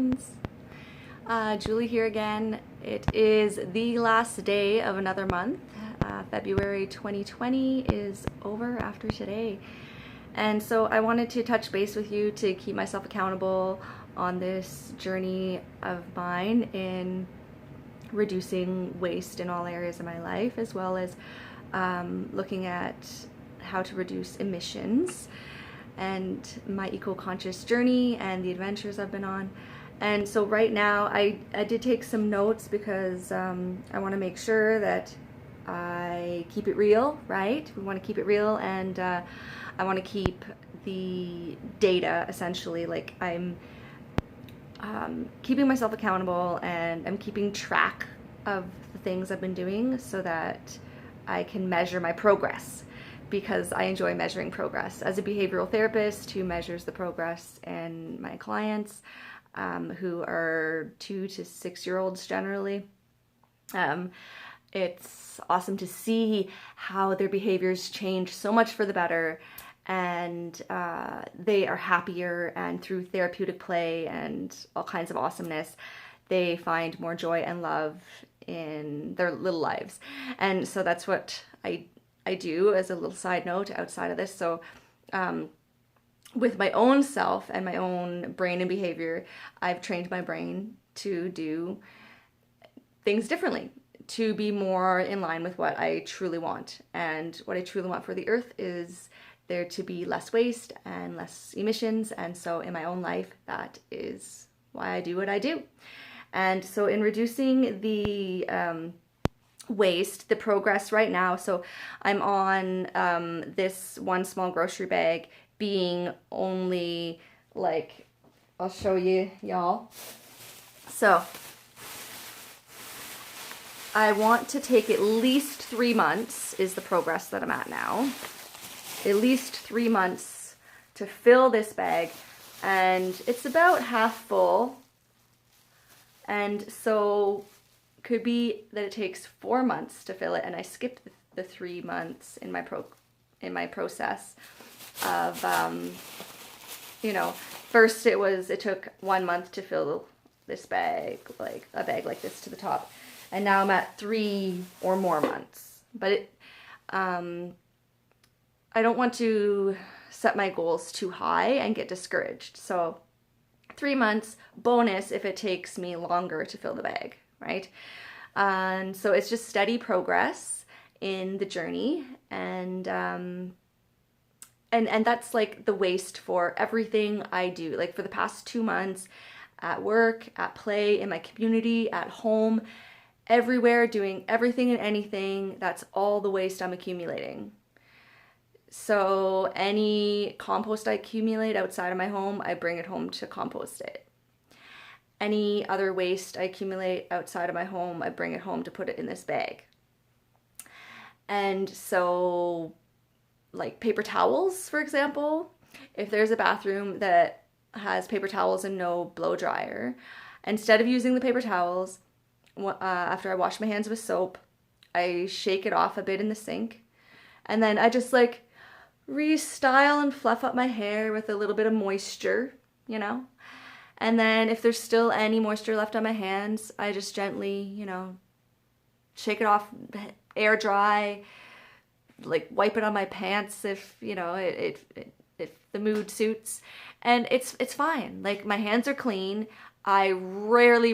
friends. Julie here again. It is the last day of another month. February 2020 is over after today. And so I wanted to touch base with you to keep myself accountable on this journey of mine in reducing waste in all areas of my life, as well as looking at how to reduce emissions and my eco-conscious journey and the adventures I've been on. And so right now I did take some notes because I want to make sure that I keep it real, right? We want to keep it real, and I want to keep the data essentially. Like I'm keeping myself accountable, and I'm keeping track of the things I've been doing so that I can measure my progress, because I enjoy measuring progress. As a behavioral therapist who measures the progress in my clients, who are 2 to 6 year olds generally, it's awesome to see how their behaviors change so much for the better, and they are happier, and through therapeutic play and all kinds of awesomeness, they find more joy and love in their little lives. And so that's what I do as a little side note outside of this. So with my own self and my own brain and behavior, I've trained my brain to do things differently, to be more in line with what I truly want. And what I truly want for the earth is there to be less waste and less emissions. And so in my own life, that is why I do what I do. And so in reducing the waste, the progress right now, so I'm on this one small grocery bag being only like, I'll show you y'all. So I want to take at least 3 months is the progress that I'm at now. At least 3 months to fill this bag, and it's about half full. And so could be that it takes 4 months to fill it, and I skipped the 3 months in my process of first it took 1 month to fill this bag, like a bag like this to the top, and now I'm at 3 or more months. But I don't want to set my goals too high and get discouraged. So 3 months bonus if it takes me longer to fill the bag, right? And so it's just steady progress in the journey, and that's like the waste for everything I do. Like for the past 2 months, at work, at play, in my community, at home, everywhere, doing everything and anything, that's all the waste I'm accumulating. So any compost I accumulate outside of my home, I bring it home to compost it. Any other waste I accumulate outside of my home, I bring it home to put it in this bag. And so, like paper towels, for example, if there's a bathroom that has paper towels and no blow dryer, instead of using the paper towels, after I wash my hands with soap, I shake it off a bit in the sink, and then I just like restyle and fluff up my hair with a little bit of moisture, and then if there's still any moisture left on my hands, I just gently, shake it off, air dry, like wipe it on my pants if if the mood suits, and it's fine. Like my hands are clean. I rarely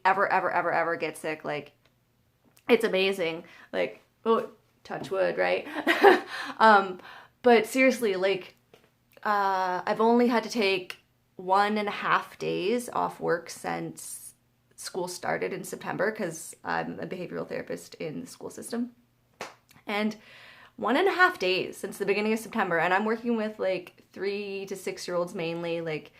ever get sick. Like it's amazing. Like, oh, touch wood, right? But seriously, like I've only had to take 1.5 days off work since school started in September, because I'm a behavioral therapist in the school system. And 1.5 days since the beginning of September, and I'm working with like 3 to 6 year olds mainly, like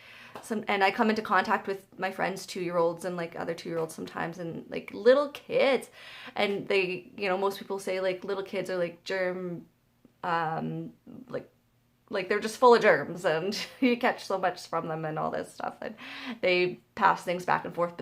and I come into contact with my friends' 2-year-olds and like other 2-year-olds sometimes, and like little kids, and they, most people say like little kids are like germ, like they're just full of germs, and you catch so much from them and all this stuff, and they pass things back and forth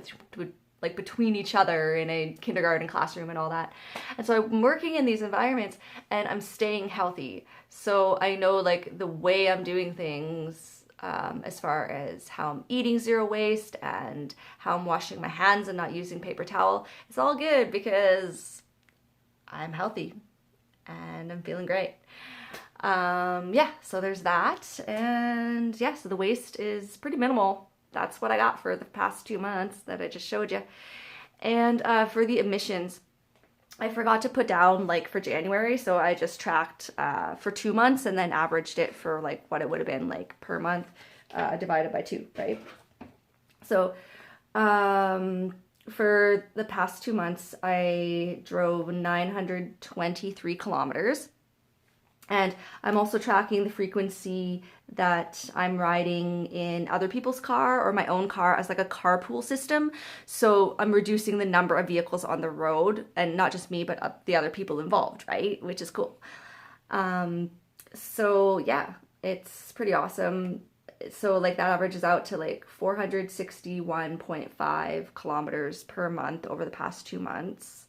between each other in a kindergarten classroom and all that. And so I'm working in these environments, and I'm staying healthy. So I know like the way I'm doing things, as far as how I'm eating zero waste and how I'm washing my hands and not using paper towel. It's all good because I'm healthy and I'm feeling great. Yeah, so there's that. And yeah, so the waste is pretty minimal. That's what I got for the past 2 months that I just showed you. And for the emissions, I forgot to put down like for January, so I just tracked for 2 months and then averaged it for like what it would have been like per month divided by 2, right? So for the past 2 months, I drove 923 kilometers. And I'm also tracking the frequency that I'm riding in other people's car or my own car as like a carpool system. So I'm reducing the number of vehicles on the road, and not just me, but the other people involved, right? Which is cool. So yeah, it's pretty awesome. So like that averages out to like 461.5 kilometers per month over the past 2 months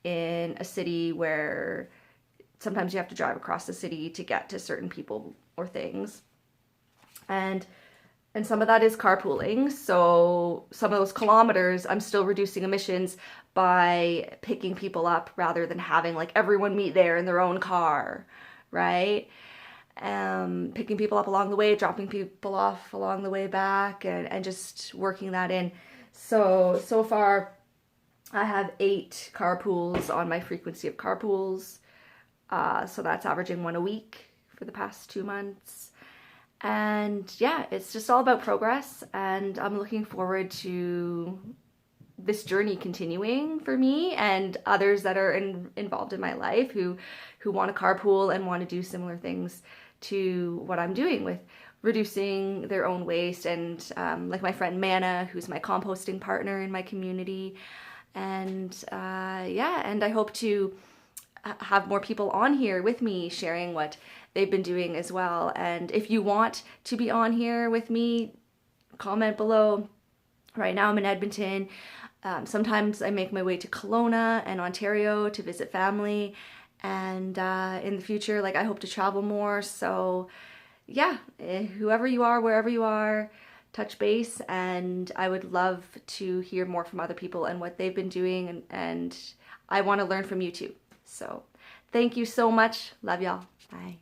in a city where sometimes you have to drive across the city to get to certain people or things. And some of that is carpooling. So some of those kilometers, I'm still reducing emissions by picking people up rather than having like everyone meet there in their own car, right? Picking people up along the way, dropping people off along the way back, and just working that in. So far, I have 8 carpools on my frequency of carpools. So that's averaging 1 a week for the past 2 months. And yeah, it's just all about progress. And I'm looking forward to this journey continuing for me and others that are involved in my life who want to carpool and want to do similar things to what I'm doing with reducing their own waste. And like my friend Mana, who's my composting partner in my community. And yeah, and I hope to have more people on here with me sharing what they've been doing as well. And if you want to be on here with me, comment below. Right now I'm in Edmonton. Sometimes I make my way to Kelowna and Ontario to visit family. And in the future, like I hope to travel more. So yeah, whoever you are, wherever you are, touch base. And I would love to hear more from other people and what they've been doing. And I want to learn from you too. So thank you so much. Love y'all. Bye.